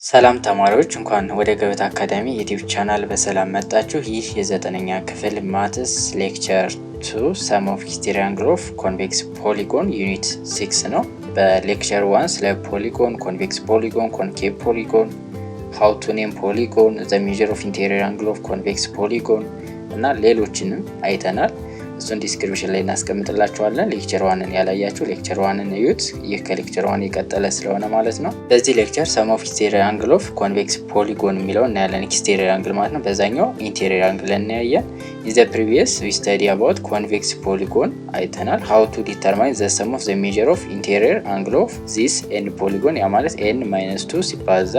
ሰላም ተማሪዎች እንኳን ወደ ገበታ አካዳሚ ዩቲዩብ ቻናል በሰላም መጣችሁ። ይህ የዘጠነኛ ክፍል ማትስ ሌክቸር 2 ሰም ኦፍ ትራያንግል ኦፍ ኮንቬክስ ፖሊጎን ዩኒት 6 ነው። በሌክቸር 1 ስለ ፖሊጎን፣ ኮንቬክስ ፖሊጎን፣ ኮንኬቭ ፖሊጎን፣ ሃው ቱ ኔም ፖሊጎን፣ ዘ ሜዠር ኦፍ ኢንቴሪየር አንግል ኦፍ ኮንቬክስ ፖሊጎን እና ሌሎችንም አይተናል። እሱን ዲስክሪፕሽን ላይ እናስቀምጥላችኋለን። ሌክቸር 1ን ያላያችሁ ሌክቸር 1ን እዩት። ይህ ከሌክቸር 1 የቀጠለ ስለሆነ ማለት ነው። በዚህ ሌክቸር ሰም ኦፍ ኤክስቴሪየር አንግል ኦፍ ኮንቬክስ ፖሊጎን የሚለው እናያለን። ኤክስቴሪየር አንግል ማለት ነው። በዛኛው ኢንቴሪየር አንግል እናያለን። ኢን ዘ ፕሪቪየስ ዊ ስተዲ አባውት ኮንቬክስ ፖሊጎን አይተናል። ሃው ቱ ዲተርማይን ዘ ሰም ኦፍ ዘ ሜዠር ኦፍ ኢንቴሪየር አንግል ኦፍ ዚስ ኤን ፖሊጎን፣ ያ ማለት ኤን ማይነስ 2 ሲባዛ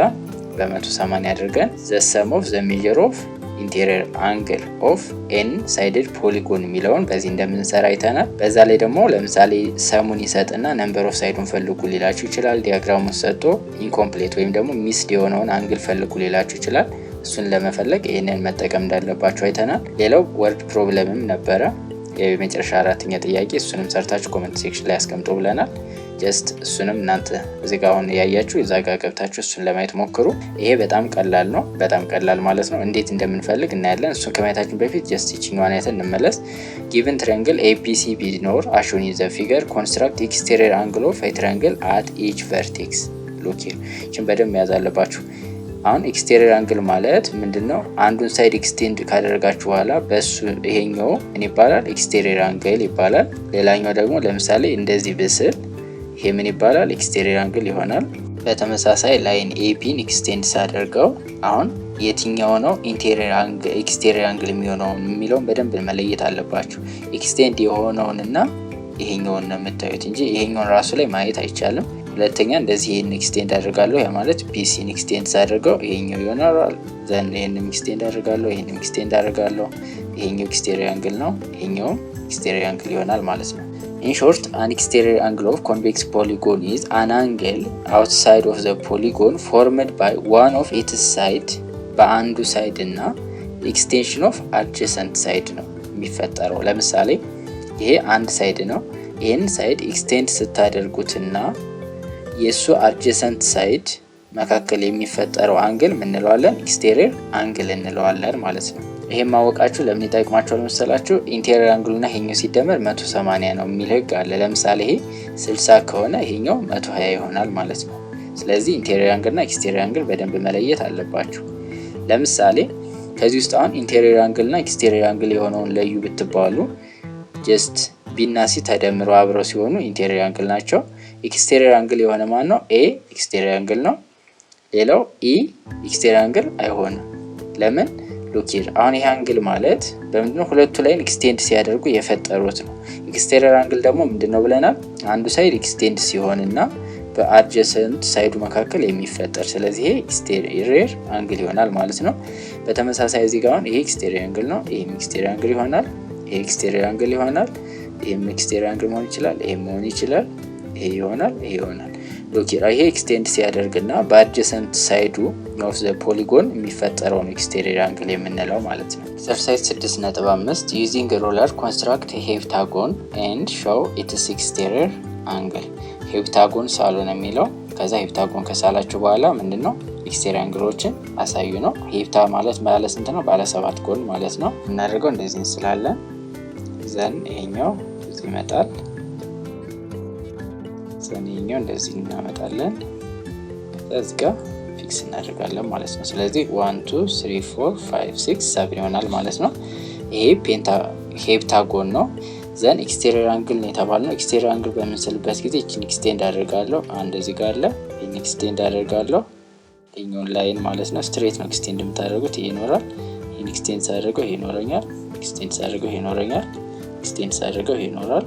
በ180 አድርገን ዘ ሰም ኦፍ ዘ ሜዠር ኦፍ ኢንቴሪየር አንግል ኦፍ ኤን ሳይድድ ፖሊጎን የሚለውን በዚህ እንደምንሰራ አይተናል። በዛ ላይ ደግሞ ለምሳሌ ሰሙን ይሰጥና ነምበር ኦፍ ሳይዱን ፈልጉ ሊላችሁ ይችላል። ዲያግራሙን ሰጥቶ ኢንኮምፕሌት ወይም ደግሞ ሚስድ የሆነውን አንግል ፈልጉ ሊላችሁ ይችላል። እሱን ለመፈለግ ይህንን መጠቀም እንዳለባችሁ አይተናል። ሌላው ወርድ ፕሮብለምም ነበረ የመጨረሻ አራተኛ ጥያቄ፣ እሱንም ሰርታችሁ ኮሜንት ሴክሽን ላይ አስቀምጡ ብለናል። ጀስት እሱንም እናንተ እዚህ ጋር አሁን ያያችሁ እዛ ጋር ገብታችሁ እሱን ለማየት ሞክሩ። ይሄ በጣም ቀላል ነው፣ በጣም ቀላል ማለት ነው። እንዴት እንደምንፈልግ እናያለን። እሱን ከማየታችን በፊት ጀስት ይችኛዋን አይተን እንመለስ። ጊቭን ትራያንግል ኤቢሲ ቢኖር አሾን ኢን ዘ ፊገር ኮንስትራክት ኤክስቴሪየር አንግል ኦፍ ኤ ትራያንግል አት ኢች ቨርቴክስ። ሉክ ሂር፣ እቺን በደንብ መያዝ አለባችሁ። አሁን ኤክስቴሪየር አንግል ማለት ምንድነው? አንዱን ሳይድ ኤክስቴንድ ካደረጋችሁ በኋላ በሱ ይሄኛው ምን ይባላል? ኤክስቴሪየር አንግል ይባላል። ሌላኛው ደግሞ ለምሳሌ እንደዚህ ብስል ይሄ ምን ይባላል? ኤክስቴሪየር አንግል ይሆናል። በተመሳሳይ ላይን ኤቢን ኤክስቴንድ ሳደርገው አሁን የትኛው ነው ኢንቴሪየር አንግል ኤክስቴሪየር አንግል የሚለውን በደንብ መለየት አለባችሁ። ኤክስቴንድ የሆነውንና ይሄኛውን ነው የምታዩት እንጂ ይሄኛውን ራሱ ላይ ማየት አይቻልም። ሁለተኛ እንደዚህ ይሄን ኤክስቴንድ አደርጋለሁ፣ ያ ማለት ቢሲን ኤክስቴንድ ሳደርገው ይሄኛው ይሆናል። ዘን ይሄንን ኤክስቴንድ አደርጋለሁ፣ ይሄንን ኤክስቴንድ አደርጋለሁ፣ ይሄኛው ኤክስቴሪየር አንግል ነው፣ ይሄኛው ኤክስቴሪየር አንግል ይሆናል ማለት ነው። In short, an exterior angle of convex polygon is an angle outside of the polygon formed by one of its side በአንዱ ሳይድ እና extension of adjacent side ነው የሚፈጠረው። ለምሳሌ ይሄ አንድ ሳይድ ነው። ይሄን ሳይድ ኤክስቴንድ ስታደርጉትና የሱ adjacent ሳይድ መካከል የሚፈጠረው አንግል ምን እንለዋለን? ኤክስቴሪየር አንግል እንለዋለን ማለት ነው። ይሄን ማወቃችሁ ለምን ይጠቅማችኋል መሰላችሁ? ኢንቴሪየር አንግሉና ይሄኛው ሲደመር 180 ነው የሚል ህግ አለ። ለምሳሌ ይሄ 60 ከሆነ ይሄኛው 120 ይሆናል ማለት ነው። ስለዚህ ኢንቴሪየር አንግልና ኤክስቴሪየር አንግል በደንብ መለየት አለባችሁ። ለምሳሌ ከዚህ ውስጥ አሁን ኢንቴሪየር አንግልና ኤክስቴሪየር አንግል የሆነውን ለዩ ብትባሉ ጀስት ቢና ሲ ተደምረው አብረው ሲሆኑ ኢንቴሪየር አንግል ናቸው። ኤክስቴሪየር አንግል የሆነ ማን ነው? ኤ ኤክስቴሪየር አንግል ነው። ሌላው ኢ ኤክስቴሪየር አንግል አይሆንም። ለምን? ሉኪር አሁን ይሄ አንግል ማለት በምንድነው? ሁለቱ ላይን ኤክስቴንድ ሲያደርጉ የፈጠሩት ነው። ኤክስቴሪየር አንግል ደግሞ ምንድነው ብለናል? አንዱ ሳይድ ኤክስቴንድ ሲሆንና በአድጀሰንት ሳይዱ መካከል የሚፈጠር፣ ስለዚህ ይሄ ኤክስቴሪየር አንግል ይሆናል ማለት ነው። በተመሳሳይ እዚህ ጋር አሁን ይሄ ኤክስቴሪየር አንግል ነው፣ ይሄ ኤክስቴሪየር አንግል ይሆናል፣ ይሄ ኤክስቴሪየር አንግል ይሆናል፣ ይሄም ኤክስቴሪየር አንግል መሆን ይችላል፣ ይሄ መሆን ይችላል፣ ይሄ ይሆናል፣ ይሄ ይሆናል። ሉኪር ይሄ ኤክስቴንድ ሲያደርግና በአድጀሰንት ሳይዱ ኦፍ ዘ ፖሊጎን የሚፈጠረውን ኤክስቴሪየር አንግል የምንለው ማለት ነው። ኤክሰርሳይዝ 6.5 ዩዚንግ ሮለር ኮንስትራክት ሄፕታጎን ኤንድ ሾው ኢትስ ኤክስቴሪየር አንግል። ሄፕታጎን ሳሉ ነው የሚለው። ከዛ ሄፕታጎን ከሳላችሁ በኋላ ምንድነው ኤክስቴሪየር አንግሎችን አሳዩ ነው። ሄፕታ ማለት ባለ ስንት ነው? ባለ 7 ጎን ማለት ነው። እናደርገው እንደዚህ እንስላለን። ዘን ይሄኛው እዚህ ይመጣል። ዘን ይሄኛው እንደዚህ እናመጣለን። እዚህ ጋር ፊክስ እናደርጋለን ማለት ነው። ስለዚህ 1 2 3 4 5 6 7 ይሆናል ማለት ነው። ይሄ ሄፕታጎን ነው። ዘን ኤክስቴሪየር አንግል ነው የተባለው። ኤክስቴሪየር አንግል በምንስልበት ጊዜ እቺን ኤክስቴንድ አደርጋለሁ። አንድ እዚህ ጋር አለ፣ ይሄን ኤክስቴንድ አደርጋለሁ። ይሄኛውን ላይን ማለት ነው ስትሬት ነው ኤክስቴንድ የምታደርጉት። ይሄ ይኖራል። ይሄን ኤክስቴንድ ሳደርገው ይሄ ይኖረኛል። ኤክስቴንድ ሳደርገው ይሄ ይኖረኛል። ኤክስቴንድ ሳደርገው ይሄ ይኖራል።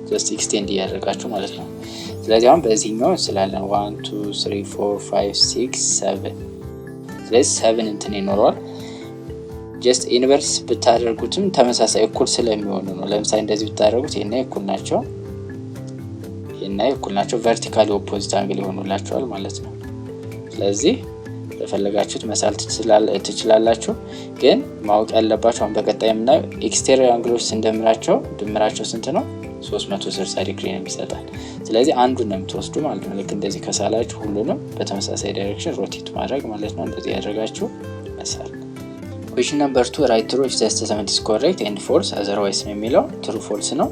ጀስት ኤክስቴንድ እያደረጋችሁ ማለት ነው። ስለዚህ አሁን በዚህኛው እንስላለን 1 2 3 4 5 6 7። ስለዚህ 7 እንትን ይኖረዋል። ጀስት ኢንቨርስ ብታደርጉትም ተመሳሳይ እኩል ስለሚሆኑ ነው። ለምሳሌ እንደዚህ ብታደርጉት ይሄና እኩል ናቸው፣ ይሄና እኩል ናቸው። ቨርቲካሊ ኦፖዚት አንግል ይሆኑላችኋል ማለት ነው። ስለዚህ በፈለጋችሁት መሳል ትችላላችሁ። ግን ማወቅ ያለባችሁ አሁን በቀጣይ የምናየው ኤክስቴሪየር አንግሎች ስንደምራቸው ድምራቸው ስንት ነው? 360 ዲግሪ ነው የሚሰጣል። ስለዚህ አንዱን ነው የምትወስዱ ማለት ነው። ልክ እንደዚህ ከሳላችሁ ሁሉንም በተመሳሳይ ዳይሬክሽን ሮቴት ማድረግ ማለት ነው። እንደዚህ ያደርጋችሁ መሳል። ኩዌሽን ነምበር 2 ራይት ትሩ ኢፍ ዘ ስቴትመንት ኢዝ ኮሬክት ኤንድ ፎልስ አዘርዋይስ ነው የሚለው። ትሩ ፎልስ ነው።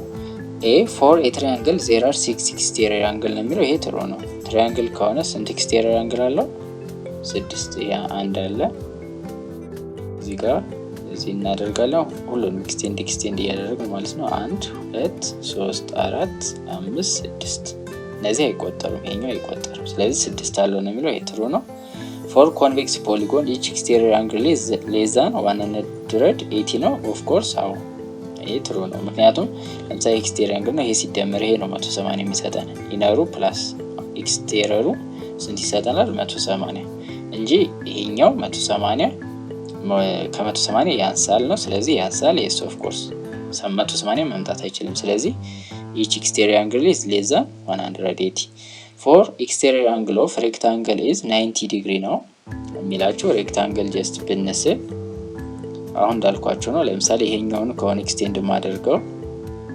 ኤ ፎር ኤ ትራያንግል ዜር አር 6 ኤክስቴሪየር አንግል ነው የሚለው። ይሄ ትሩ ነው። ትራያንግል ከሆነ ስንት ኤክስቴሪየር አንግል አለው? 6። ያ አንድ አለ እዚህ ጋር እዚህ እናደርጋለን። ሁሉንም ኤክስቴንድ እያደረግን ማለት ነው። 1 2 3 4 5 6 እነዚህ አይቆጠሩም፣ ይሄኛው አይቆጠርም። ስለዚህ 6 አለው ነው የሚለው። ይሄ ትሩ ነው። ፎር ኮንቬክስ ፖሊጎን ኢች ኤክስቴሪየር አንግል ኢዝ ሌስ ዛን 180 ነው። ኦፍ ኮርስ አዎ ይሄ ትሩ ነው። ምክንያቱም ለምሳሌ ኤክስቴሪየር አንግል ነው፣ ይሄ ሲደመር ይሄ ነው 180 የሚሰጠን። ኢነሩ ፕላስ ኤክስቴሪየሩ ስንት ይሰጠናል? 180 እንጂ ይሄኛው 180 ከ180 ያንሳል ነው። ስለዚህ ያንሳል። የስ ኦፍ ኮርስ 180 መምጣት አይችልም። ስለዚህ each exterior angle is less than 180. for exterior angle of rectangle is 90 degree ነው የሚላችሁ። ሬክታንግል ጀስት ብንስል አሁን እንዳልኳችሁ ነው። ለምሳሌ ይሄኛውን ከሆነ ኤክስቴንድ ማድረገው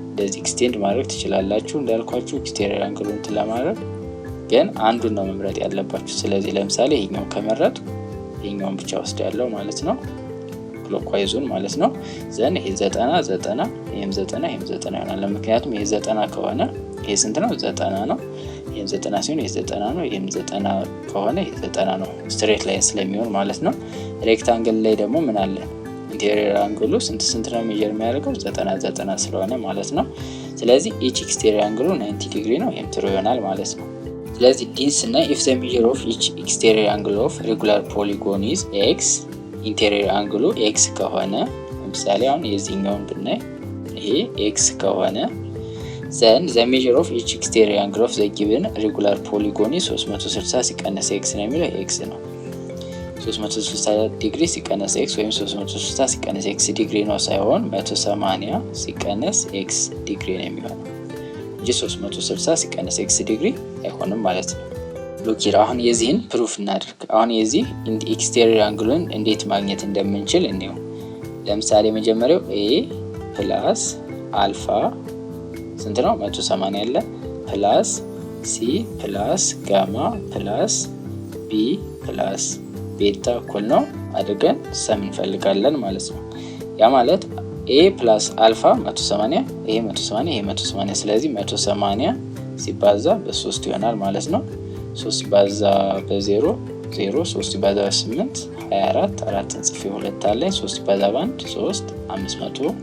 እንደዚህ ኤክስቴንድ ማድረግ ትችላላችሁ እንዳልኳችሁ ኤክስቴሪየር አንግሉን ለማድረግ ግን አንዱን ነው መምረጥ ያለባችሁ። ስለዚህ ለምሳሌ ይሄኛውን ከመረጥ ይሄኛውን ብቻ ወስዳለሁ ማለት ነው፣ ክሎክዋይዙን ማለት ነው። ዘን ይሄ 90 ይሄም 90 ይሆናል። ምክንያቱም ይሄ 90 ከሆነ ይሄ ስንት ነው? 90 ነው። ይሄም 90 ሲሆን ይሄ 90 ነው። ይሄም 90 ከሆነ ይሄ 90 ነው። ስትሬት ላይን ስለሚሆን ማለት ነው። ሬክታንግል ላይ ደግሞ ምን አለ? ኢንቴሪየር አንግሉ ስንት ነው ሜጀር የሚያደርገው? 90 ስለሆነ ማለት ነው። ስለዚህ ኢች ኤክስቴሪየር አንግሉ 90 ዲግሪ ነው። ይሄም ትሩ ይሆናል ማለት ነው። ስለዚህ ዲስ እና ኢፍ ዘ ሜጀር ኦፍ ኢች ኤክስቴሪየር አንግል ኦፍ ሬጉላር ፖሊጎን ኢዝ ኤክስ፣ ኢንቴሪየር አንግሉ ኤክስ ከሆነ ለምሳሌ አሁን የዚህኛውን ብናይ ይሄ ኤክስ ከሆነ ዘን ዘ ሜጀር ኦፍ ኢች ኤክስቴሪየር አንግል ኦፍ ዘ ጊቨን ሬጉላር ፖሊጎን ኢዝ 360 ሲቀነስ ኤክስ ነው የሚለው። ኤክስ ነው 360 ዲግሪ ሲቀነስ ኤክስ ወይም 360 ሲቀነስ ኤክስ ዲግሪ ነው ሳይሆን 180 ሲቀነስ ኤክስ ዲግሪ ነው የሚሆነው እንጂ 360 ሲቀነስ ኤክስ ዲግሪ አይሆንም ማለት ነው። ሉኪር አሁን የዚህን ፕሩፍ እናድርግ። አሁን የዚህ ኤክስቴሪየር አንግሉን እንዴት ማግኘት እንደምንችል እንየው። ለምሳሌ መጀመሪያው ኤ ፕላስ አልፋ ስንት ነው? 180 ያለ ፕላስ ሲ ፕላስ ጋማ ፕላስ ቢ ፕላስ ቤታ እኩል ነው አድርገን ሰም እንፈልጋለን ማለት ነው። ያ ማለት ኤ ፕላስ አልፋ 180 ይሄ 180 ይሄ 180 ስለዚህ 180 ሲባዛ በ3 ይሆናል ማለት ነው። 3 ሲባዛ በ0 0 3 ሲባዛ በ8 24 4 እንጽፍ 2 አለኝ 3 ሲባዛ በ1 3 540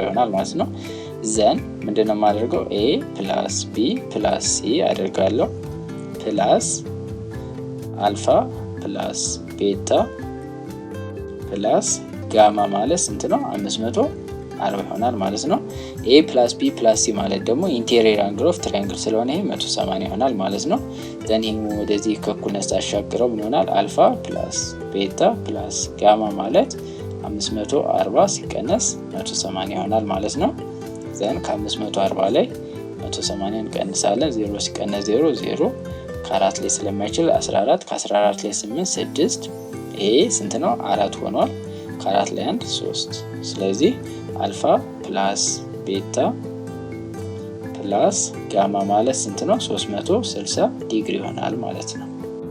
ይሆናል ማለት ነው። ዘን ምንድነው የማደርገው? ኤ ፕላስ ቢ ፕላስ ሲ አደርጋለሁ ፕላስ አልፋ ፕላስ ቤታ ፕላስ ጋማ ማለት ስንት ነው? 540 ይሆናል ማለት ነው። ኤ ፕላስ ቢ ፕላስ ሲ ማለት ደግሞ ኢንቴሪየር አንግል ኦፍ ትራያንግል ስለሆነ ይሄ 180 ይሆናል ማለት ነው። ዘን ይሄ ወደዚህ ከኩልነት አሻግረው ምን ይሆናል? አልፋ ፕላስ ቤታ ፕላስ ጋማ ማለት 540 ሲቀነስ 180 ይሆናል ማለት ነው። ዘን ከ540 ላይ 180 እንቀንሳለን። 0 ሲቀነስ 0 0 ከ4 ላይ ስለማይችል 14 ከ14 ላይ 8 6 ይሄ ስንት ነው? 4 ሆኗል። ከ4 ላይ 1 3 ስለዚህ አልፋ ፕላስ ቤታ ፕላስ ጋማ ማለት ስንት ነው? 360 ዲግሪ ይሆናል ማለት ነው።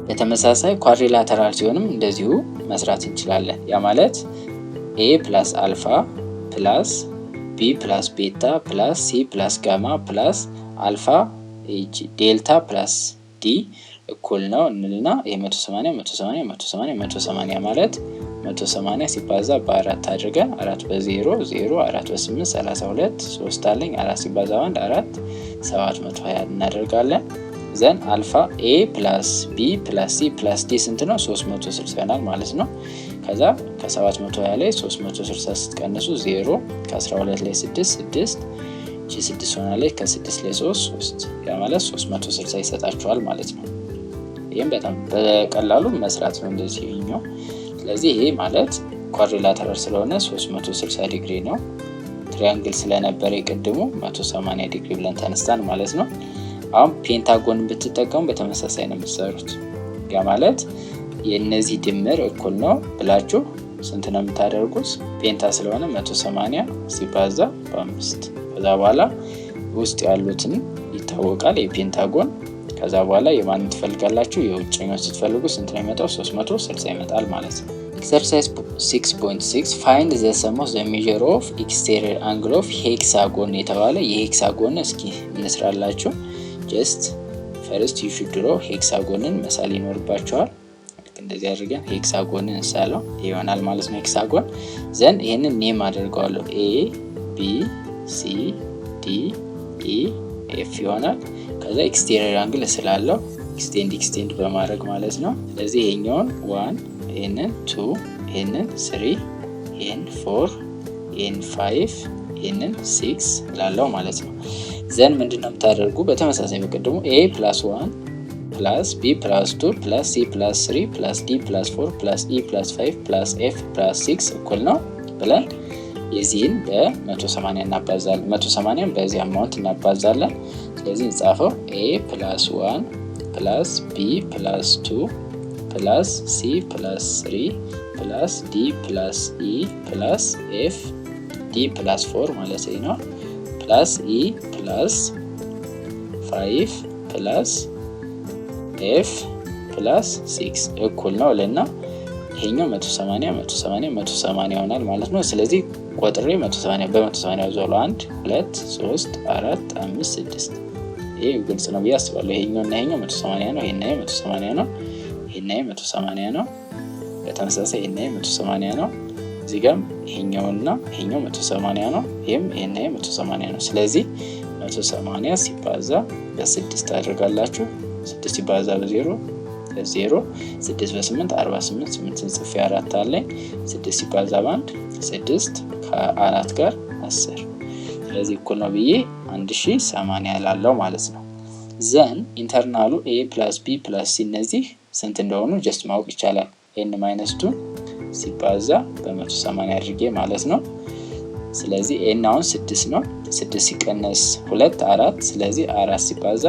በተመሳሳይ ኳድሪላተራል ሲሆንም እንደዚሁ መስራት እንችላለን። ያ ማለት ኤ ፕላስ አልፋ ፕላስ ቢ ፕላስ ቤታ ፕላስ ሲ ፕላስ ጋማ ፕላስ አልፋ ዴልታ ፕላስ ዲ እኩል ነው እንልና ይሄ 180 180 180 180 ማለት 180 ሲባዛ በ4 አድርገን 4 በ0 0 4 በ8 32 3 አለኝ 4 ሲባዛ በ1 4 720 እናደርጋለን። ዘን አልፋ ኤ ፕላስ ቢ ፕላስ ሲ ፕላስ ዲ ስንት ነው? 360 ይሆናል ማለት ነው። ከዛ ከ720 ላይ 360 ስትቀንሱ 0 ከ12 ላይ 6 6 6 ሆናለች ከ6 ላይ 3 ያ ማለት 360 ይሰጣችኋል ማለት ነው። ይሄም በጣም በቀላሉ መስራት ነው እንደዚህኛው። ስለዚህ ይሄ ማለት ኳድሪላተራል ስለሆነ 360 ዲግሪ ነው። ትሪያንግል ስለነበረ የቀድሞ 180 ዲግሪ ብለን ተነስታን ማለት ነው። አሁን ፔንታጎን ብትጠቀሙ በተመሳሳይ ነው የምትሰሩት። ያ ማለት የነዚህ ድምር እኩል ነው ብላችሁ ስንት ነው የምታደርጉት? ፔንታ ስለሆነ 180 ሲባዛ በ5 ከዛ በኋላ ውስጥ ያሉትን ይታወቃል የፔንታጎን። ከዛ በኋላ የማን ትፈልጋላችሁ? የውጭኛው ስትፈልጉ ስንት ነው የሚመጣው? 360 ይመጣል ማለት ነው። ኤክሰርሳይዝ 6.6 ፋይንድ ዘ ሰም ኦፍ ዘ ሜዠር ኦፍ ኤክስቴሪየር አንግል ኦፍ ሄክሳጎን የተባለ የሄክሳጎን እስኪ እንስራላችሁ። ጀስት ፈርስት ዩ ሹድ ድሮ ሄክሳጎንን መሳል ይኖርባቸዋል። እንደዚህ አድርገን ሄክሳጎንን እንሳለው ይሆናል ማለት ነው። ሄክሳጎን ዘን ይሄንን ኔም አድርገዋለሁ ኤ ቢ ሲ ዲ ኢ ኤፍ ይሆናል። ከዛ ኤክስቴሪየር አንግል ስላለው ኤክስቴንድ በማድረግ ማለት ነው። ስለዚህ ይሄኛውን 1 ይሄንን 2 ይሄንን 3 ይሄን 4 ይሄን 5 ይሄንን 6 ላለው ማለት ነው። ዘን ምንድነው የምታደርጉ? በተመሳሳይ በቀደሙ a + 1 + b + 2 + c + 3 + d + 4 + e + 5 + f + 6 እኩል ነው ብለን የዚህን በ180 እናባዛለን። 180 በዚህ አማውንት እናባዛለን። ስለዚህ እንጻፈው a + 1 + b + 2 + c + 3 + d + e + f d + 4 ማለት ነው + e + 5 + f + 6 እኩል ነው ለና ይሄኛው 180 ይሆናል ማለት ነው። ስለዚህ ቆጥሬ 180 በ180 ያዟል 1 2 3 4 5 6 ይሄ ግልጽ ነው ብዬ አስባለሁ። ይሄኛው እና ይሄኛው 180 ነው። ይሄና 180 ነው። ይሄና 180 ነው። በተመሳሳይ ይሄና 180 ነው። እዚህ ጋር ይሄኛውና ይሄኛው 180 ነው። ይሄና 180 ነው። ስለዚህ 180 ሲባዛ በ6 አድርጋላችሁ 6 ሲባዛ በ0 0 6 በ8 48 8 ጽፌ 4 አለኝ 6 ሲባዛ በ1 6 ከ4 ጋር 10 ስለዚህ እኩል ነው ብዬ 1080 ላለው ማለት ነው። ዘን ኢንተርናሉ a + b + c እነዚህ ስንት እንደሆኑ ጀስት ማወቅ ይቻላል። n - 2 ሲባዛ በ180 አድርጌ ማለት ነው። ስለዚህ n አሁን 6 ነው። 6 ሲቀነስ 2 4 ስለዚህ 4 ሲባዛ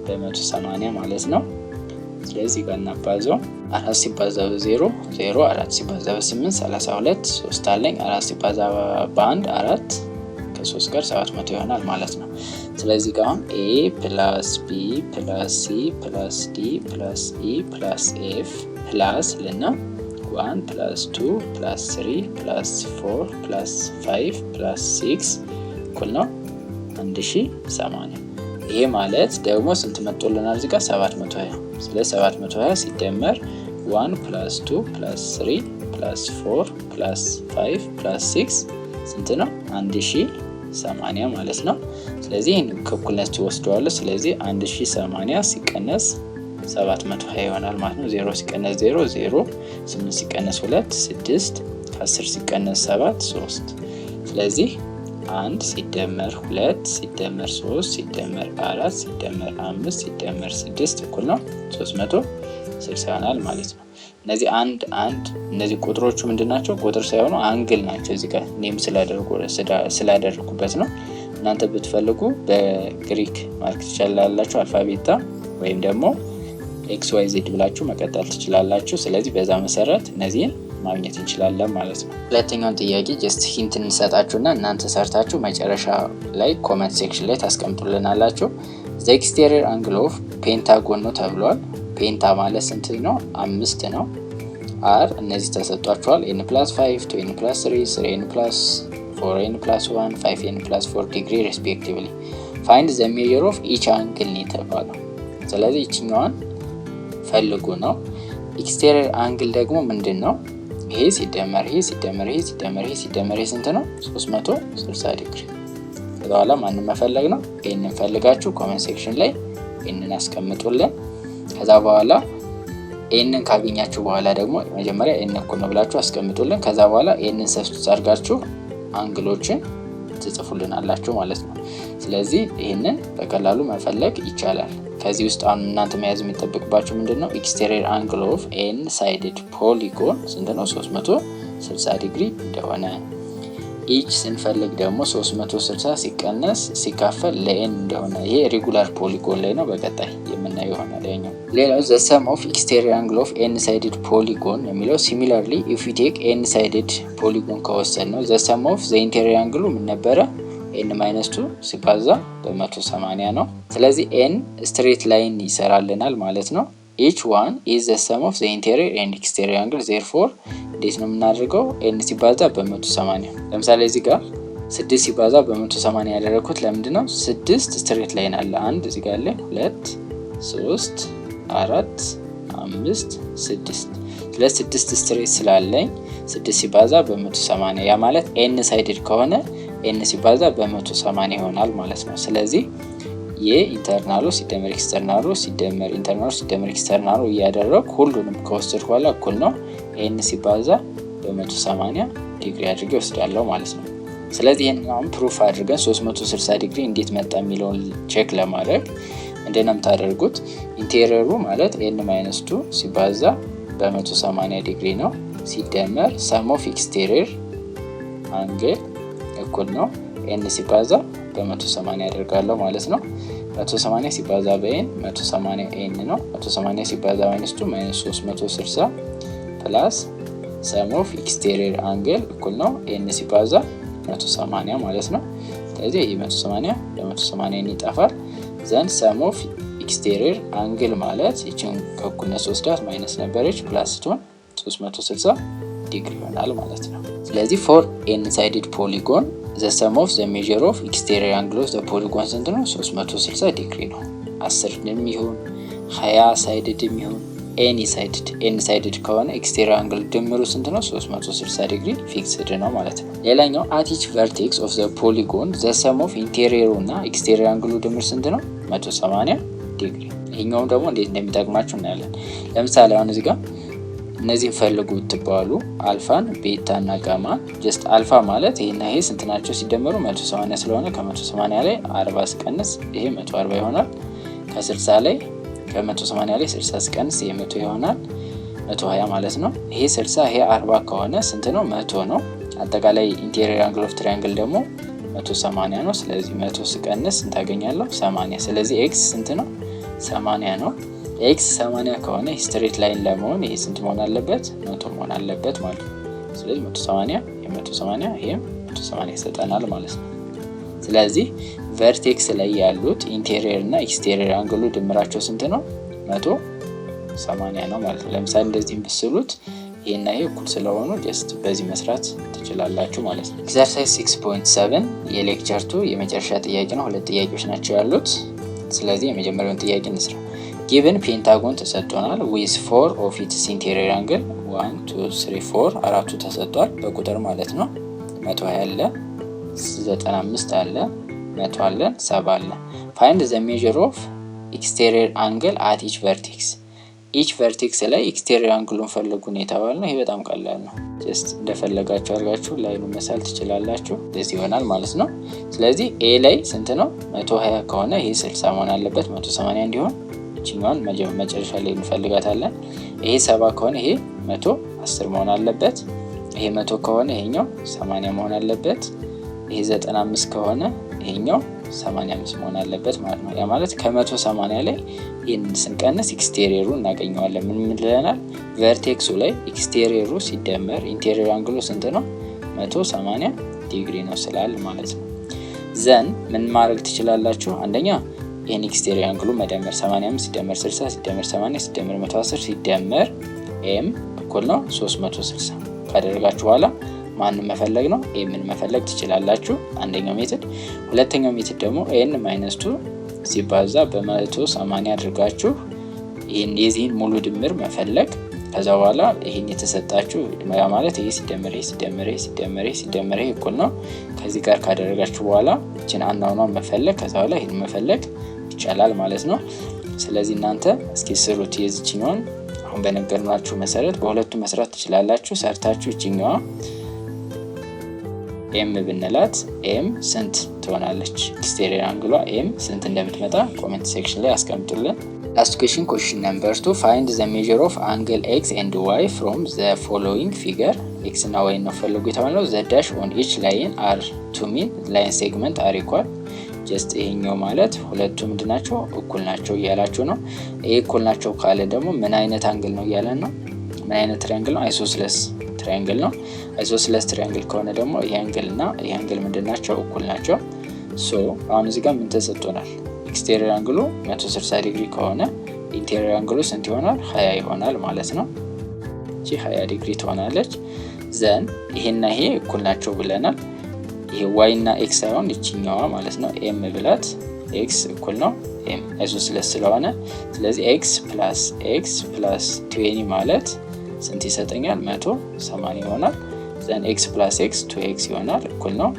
በ180 ማለት ነው። ስለዚህ ጋር እናባዛው 4 ሲባዛ በ0 0 4 ሲባዛ በ8 32 3 አለኝ 4 ሲባዛ በ1 4 ከ3 ጋር 700 ይሆናል ማለት ነው። ስለዚህ ጋር አሁን a + b + c + d + e + f ፕላስ ልና 1 + 2 + 3 + 4 + 5 + 6 እኩል ነው 1080። ይሄ ማለት ደግሞ ስንት መጥቶልናል? እዚህ ጋር 720። ስለዚህ 720 ሲደመር 1 + 2 + 3 + 4 + 5 + 6 ስንት ነው? 1080 ማለት ነው። ስለዚህ ይሄን ከእኩልነት ትወስደዋለህ። ስለዚህ 1080 ሲቀነስ 720 ይሆናል ማለት ነው። 0 ሲቀነስ 0 0 8 ሲቀነስ 2 6 10 ሲቀነስ 7 3 ስለዚህ 1 ሲደመር 2 ሲደመር 3 ሲደመር 4 ሲደመር 5 ሲደመር 6 እኩል ነው 360 ይሆናል ማለት ነው። እነዚህ እነዚህ ቁጥሮቹ ምንድናቸው? ቁጥር ሳይሆኑ አንግል ናቸው። እዚህ ጋር ኔም ስላደረኩበት ነው። እናንተ ብትፈልጉ በግሪክ ማርክ ትችላላችሁ አልፋቤታ ወይም ደግሞ XYZ ብላችሁ መቀጠል ትችላላችሁ። ስለዚህ በዛ መሰረት እነዚህን ማግኘት እንችላለን ማለት ነው። ሁለተኛውን ጥያቄ ጀስት ሂንት እንሰጣችሁና እናንተ ሰርታችሁ መጨረሻ ላይ ኮሜንት ሴክሽን ላይ ታስቀምጡልናላችሁ። ዘ ኤክስቴሪየር አንግል ኦፍ ፔንታጎን ነው ተብሏል። ፔንታ ማለት ስንት ነው? 5 ነው። አር እነዚህ ተሰጧቸዋል n+5 2n+3 3n+4 n+1 5n+4 ዲግሪ ሬስፔክቲቭሊ ፋይንድ ዘ ሜዠር ኦፍ ኢች አንግል ነው የተባለው። ስለዚህ እቺኛዋን ፈልጉ ነው። ኤክስቴሪየር አንግል ደግሞ ምንድነው? ይሄ ሲደመር ይሄ ሲደመር ይሄ ሲደመር ይሄ ሲደመር ይሄ ስንት ነው? 360 ዲግሪ። ከዛ በኋላ ማንን መፈለግ ነው? ይሄንን ፈልጋችሁ ኮሜንት ሴክሽን ላይ ይሄንን አስቀምጡልን። ከዛ በኋላ ይሄንን ካገኛችሁ በኋላ ደግሞ መጀመሪያ ይሄንን እኩል ነው ብላችሁ አስቀምጡልን። ከዛ በኋላ ይሄንን ሰብስቲቱት አድርጋችሁ አንግሎችን ትጽፉልናላችሁ ማለት ነው። ስለዚህ ይሄንን በቀላሉ መፈለግ ይቻላል። ከዚህ ውስጥ አሁን እናንተ መያዝ የሚጠበቅባችሁ ምንድነው? ኤክስቴሪየር አንግል ኦፍ ኤን ሳይድድ ፖሊጎን ስንት ነው? 360 ዲግሪ እንደሆነ ኢች ስንፈልግ ደግሞ 360 ሲቀነስ ሲካፈል ለኤን እንደሆነ ይሄ ሬጉላር ፖሊጎን ላይ ነው በቀጣይ የምናየው ይሆናል። ሌላው ዘ ሰም ኦፍ ኤክስቴሪየር አንግል ኦፍ ኤን ሳይድድ ፖሊጎን የሚለው ሲሚላርሊ ኢፍ ዊ ቴክ ኤን ሳይድድ ፖሊጎን ከወሰድ ነው ዘ ሰም ኦፍ ዘ ኢንቴሪየር አንግሉ ምን ነበረ? ኤን ማይነስ 2 ሲባዛ በ180 ነው። ስለዚህ ኤን ስትሬት ላይን ይሰራልናል ማለት ነው። each one is the sum of the interior and exterior angle therefore እንዴት ነው የምናደርገው? ኤን ሲባዛ በ180 ለምሳሌ እዚህ ጋር 6 ሲባዛ በ180 ያደረኩት ለምንድን ነው? 6 ስትሬት ላይን አለ። 1 እዚህ ጋር አለ 2 3 4 5 6 ስለዚህ 6 ስትሬት ስላለኝ 6 ሲባዛ በ180 ያ ማለት ኤን ሳይድድ ከሆነ ኤን ሲባዛ በ180 ይሆናል ማለት ነው። ስለዚህ የኢንተርናሉ ሲደመር ኤክስተርናሉ ሲደመር ኢንተርናሉ ሲደመር ኤክስተርናሉ እያደረኩ ሁሉንም ከወሰድኩ በኋላ እኩል ነው ኤን ሲባዛ በ180 ዲግሪ አድርጌ ወስዳለሁ ማለት ነው። ስለዚህ ይሄንን አሁን ፕሩፍ አድርገን 360 ዲግሪ እንዴት መጣ የሚለውን ቼክ ለማድረግ እንደና የምታደርጉት ኢንቴሪየሩ ማለት ኤን ማይነስ 2 ሲባዛ በ180 ዲግሪ ነው ሲደመር ሰም ኦፍ ኤክስቴሪየር አንግል እኩል ነው ኤን ሲባዛ በ180 ያደርጋለሁ ማለት ነው። 180 ሲባዛ በኤን 180 ኤን ነው። 180 ሲባዛ ማይነስ 2 ማይነስ 360 ፕላስ ሰም ኦፍ ኤክስቴሪየር አንግል እኩል ነው ኤን ሲባዛ 180 ማለት ነው። ስለዚህ ይሄ 180 በ180 ይጠፋል። ዘን ሰም ኦፍ ኤክስቴሪየር አንግል ማለት እቺን ከእኩልነት ወስዳት ማይነስ ነበረች ፕላስ ስትሆን 360 ዲግሪ ይሆናል ማለት ነው። ስለዚህ ፎር ኤን ሳይድድ ፖሊጎን the sum of the measure of exterior angle of the polygon ስንት ነው? 360 ዲግሪ ነው። 10 የሚሆን 20 ሳይድድ የሚሆን ኤኒ ሳይድድ ከሆነ ኤክስቴሪየር አንግል ድምሩ ስንት ነው? 360 ዲግሪ ፊክስድ ነው ማለት ነው። ሌላኛው at each vertex of the polygon the sum of interior እና ኤክስቴሪየር አንግሉ ድምር ስንት ነው? 180 ዲግሪ። ይሄኛው ደግሞ እንዴት እንደሚጠቅማችሁ እናያለን። ለምሳሌ አሁን እዚህ ጋር እነዚህን ፈልጉ ትባሉ አልፋን ቤታ እና ጋማ ጀስት አልፋ ማለት ይሄና ይሄ ስንት ናቸው ሲደመሩ 180 ስለሆነ ከ180 ላይ 40 ሲቀንስ ይሄ 140 ይሆናል። ከ60 ላይ ከ180 ላይ 60 ሲቀንስ ይሄ 100 ይሆናል 120 ማለት ነው። ይሄ 60 ይሄ 40 ከሆነ ስንት ነው? 100 ነው። አጠቃላይ ኢንቴሪየር አንግል ኦፍ ትራያንግል ደግሞ 180 ነው። ስለዚህ 100 ሲቀንስ ስንት አገኛለሁ? 80። ስለዚህ ኤክስ ስንት ነው? 80 ነው። ኤክስ 80 ከሆነ ስትሬት ላይን ለመሆን ይሄ ስንት መሆን አለበት? 100 መሆን አለበት ማለት ነው። ስለዚህ 180 የ180 ይሄም 180 ይሰጠናል ማለት ነው። ስለዚህ ቨርቴክስ ላይ ያሉት ኢንቴሪየር እና ኤክስቴሪየር አንግሉ ድምራቸው ስንት ነው? 180 ነው ማለት ነው። ለምሳሌ እንደዚህ ብስሉት ይሄና ይሄ እኩል ስለሆኑ ጀስት በዚህ መስራት ትችላላችሁ ማለት ነው። ኤክሰርሳይዝ 6.7 የሌክቸር 2 የመጨረሻ ጥያቄ ነው። ሁለት ጥያቄዎች ናቸው ያሉት። ስለዚህ የመጀመሪያውን ጥያቄ እንስራ። ጊቨን ፔንታጎን ተሰጥቶናል with 4 of its interior angle 1 2 3 4 አራቱ ተሰጥቷል በቁጥር ማለት ነው። 120 አለ 95 አለ 100 አለ 70 አለ። find the measure of exterior angle at each vertex each vertex ላይ exterior angle ፈልጉ ነው የተባልነው። ይሄ በጣም ቀላል ነው። ጀስት እንደፈለጋችሁ አድርጋችሁ ላይኑ መሳል ትችላላችሁ። እንደዚህ ይሆናል ማለት ነው። ስለዚህ ኤ ላይ ስንት ነው? 120 ከሆነ ይሄ 60 መሆን አለበት 180 እንዲሆን እቺኛውን መጨረሻ ላይ እንፈልጋታለን። ይሄ 70 ከሆነ ይሄ 110 መሆን አለበት። ይሄ 100 ከሆነ ይሄኛው 80 መሆን አለበት። ይሄ 95 ከሆነ ይሄኛው 85 መሆን አለበት ማለት ነው። ያ ማለት ከ180 ላይ ይሄን ስንቀንስ ኤክስቴሪየሩ እናገኘዋለን። ምን ይለናል? ቨርቴክሱ ላይ ኤክስቴሪየሩ ሲደመር ኢንቴሪየር አንግሉ ስንት ነው? 180 ዲግሪ ነው ስላል ማለት ነው። ዘን ምን ማድረግ ትችላላችሁ? አንደኛ ይሄን ኤክስቴሪየር አንግሉ መደመር 85 ሲደመር 60 ሲደመር 80 ሲደመር 110 ሲደመር ኤም እኩል ነው 360 ካደረጋችሁ በኋላ ማንን መፈለግ ነው? ኤምን መፈለግ ትችላላችሁ። አንደኛው ሜትድ። ሁለተኛው ሜትድ ደግሞ ኤን ማይነስ 2 ሲባዛ በ180 አድርጋችሁ ይሄን የዚህን ሙሉ ድምር መፈለግ። ከዛ በኋላ ይሄን የተሰጣችሁ ማለት ይሄ ሲደመር ይሄ ሲደመር ይሄ ሲደመር ይሄ ሲደመር ይሄ እኩል ነው። ከዚህ ጋር ካደረጋችሁ በኋላ እቺን አናውኗን መፈለግ ከዛ በኋላ ይሄን መፈለግ ይቻላል ማለት ነው። ስለዚህ እናንተ እስኪ ስሩት። የዚህኛውን አሁን በነገርናችሁ መሰረት በሁለቱ መስራት ትችላላችሁ። ሰርታችሁ እቺኛዋ ኤም ብንላት ኤም ስንት ትሆናለች? ኤክስቴሪየር አንግሏ ኤም ስንት እንደምትመጣ ኮሜንት ሴክሽን ላይ አስቀምጡልን። ላስት ኩዌስችን ኩዌስችን ነምበር 2 find the measure of angle x and y from the following figure x እና y ነው ፈልጉ የተባለው። the dash on each line are to mean line segment are equal ጀስት ይሄኛው ማለት ሁለቱ ምንድናቸው? እኩል ናቸው እያላችሁ ነው። ይሄ እኩል ናቸው ካለ ደግሞ ምን አይነት አንግል ነው እያለን ነው? ምን አይነት ትራያንግል ነው? አይሶስለስ ትራያንግል ነው። አይሶስለስ ትራያንግል ከሆነ ደግሞ ይሄ አንግል እና ይሄ አንግል ምንድናቸው? እኩል ናቸው። ሶ አሁን እዚህ ጋር ምን ተሰጥቶናል? ኤክስቴሪየር አንግሉ 160 ዲግሪ ከሆነ ኢንቴሪየር አንግሉ ስንት ይሆናል? 20 ይሆናል ማለት ነው። እቺ 20 ዲግሪ ትሆናለች። ዘን ይሄና ይሄ እኩል ናቸው ብለናል። ይሄ y እና x ሳይሆን እቺኛዋ ማለት ነው m ብላት x እኩል ነው m አይሶስለስ ስለሆነ ስለዚህ x plus 20 ማለት ስንት ይሰጠኛል? 180 ይሆናል። ዘን x plus x 2x ይሆናል እኩል ነው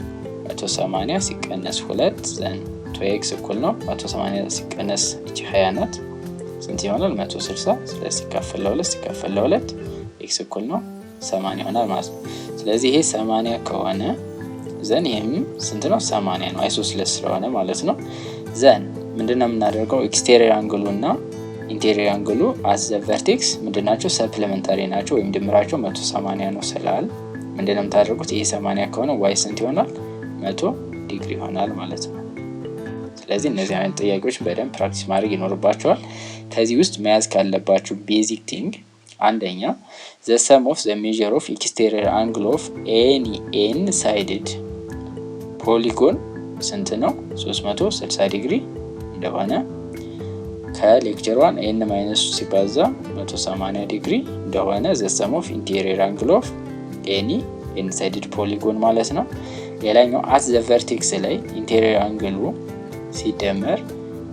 180 ሲቀነስ 2 ዘን 2x እኩል ነው 180 ሲቀነስ እቺ 20 ናት ስንት ይሆናል? 160 ስለዚህ ሲካፈል ለ2 x እኩል ነው 80 ይሆናል ማለት ነው። ስለዚህ ይሄ 80 ከሆነ ዘን ይሄም ስንት ነው? 80 ነው አይሶስለስ ስለሆነ ማለት ነው። ዘን ምንድነው የምናደርገው? ኤክስቴሪየር አንግሉ እና ኢንቴሪየር አንግሉ አስ ዘ ቨርቴክስ ምንድናቸው? ሰፕሊመንታሪ ናቸው ወይም ድምራቸው 180 ነው ስላል ምንድነው የምታደርጉት? ይሄ 80 ከሆነ y ስንት ይሆናል? 100 ዲግሪ ይሆናል ማለት ነው። ስለዚህ እነዚህ አይነት ጥያቄዎች በደንብ ፕራክቲስ ማድረግ ይኖርባቸዋል። ከዚህ ውስጥ መያዝ ካለባችሁ ቤዚክ ቲንግ አንደኛ the sum of the measure of exterior angle of any n-sided polygon ስንት ነው? 360 ዲግሪ እንደሆነ ከሌክቸር 1 n - ሲባዛ 180 ዲግሪ እንደሆነ the sum of interior angle of any n-sided polygon ማለት ነው። ሌላኛው at the vertex ላይ interior angle ሲደመር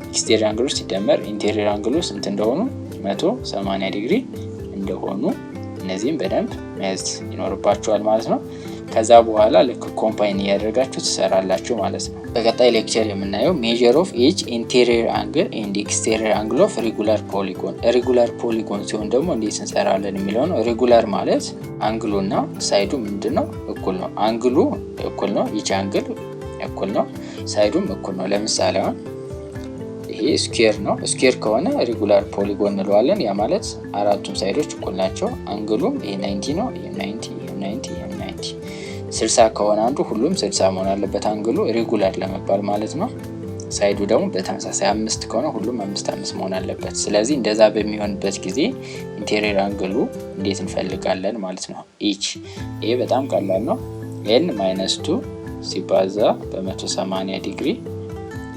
exterior angle ሲደመር interior angle ስንት እንደሆኑ 180 ዲግሪ እንደሆኑ እነዚህም በደንብ መያዝ ይኖርባችኋል ማለት ነው። ከዛ በኋላ ልክ ኮምባይን ያደርጋችሁ ትሰራላችሁ ማለት ነው። በቀጣይ ሌክቸር የምናየው measure of each interior angle and exterior angle of regular polygon regular polygon ሲሆን ደግሞ እንዴት እንሰራለን የሚለው ነው። regular ማለት አንግሉና ሳይዱ ምንድነው? እኩል ነው። አንግሉ እኩል ነው፣ each angle እኩል ነው፣ ሳይዱም እኩል ነው። ለምሳሌ አሁን ይሄ ስኩዌር ነው። ስኩዌር ከሆነ ሬጉላር ፖሊጎን እንለዋለን። ያ ማለት አራቱም ሳይዶች እኩል ናቸው። አንግሉም ይሄ 90 ነው፣ ይሄ 90፣ ይሄ 90፣ ይሄ 90። 60 ከሆነ አንዱ ሁሉም 60 መሆን አለበት አንግሉ ሬጉላር ለመባል ማለት ነው። ሳይዱ ደግሞ በተመሳሳይ 5 ከሆነ ሁሉም 5 መሆን አለበት። ስለዚህ እንደዛ በሚሆንበት ጊዜ ኢንቴሪየር አንግሉ እንዴት እንፈልጋለን ማለት ነው። ኢች ይሄ በጣም ቀላል ነው። n - 2 ሲባዛ በ180 ዲግሪ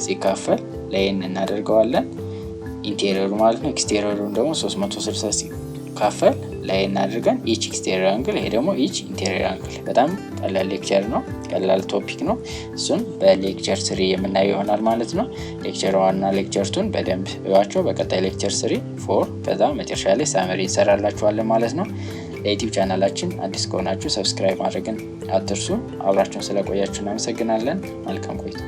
ሲካፈል ለn እናደርገዋለን ኢንቴሪየሩ ማለት ነው። ኤክስቴሪየሩን ደግሞ 360 ሲካፈል ለn አድርገን ኢች ኤክስቴሪየር አንግል፣ ይሄ ደግሞ ኢች ኢንቴሪየር አንግል። በጣም ቀላል ሌክቸር ነው፣ ቀላል ቶፒክ ነው። እሱን በሌክቸር 3 የምናየው ይሆናል ማለት ነው። ሌክቸር 1 እና ሌክቸር 2 በደንብ እዩዋቸው። በቀጣይ ሌክቸር 3 4 ከዛ መጨረሻ ላይ ሳመሪ እንሰራላችኋለን ማለት ነው። ለዩቲዩብ ቻናላችን አዲስ ከሆናችሁ ሰብስክራይብ ማድረግን አትርሱ። አብራችሁን ስለቆያችሁ እናመሰግናለን። መልካም ቆይታ።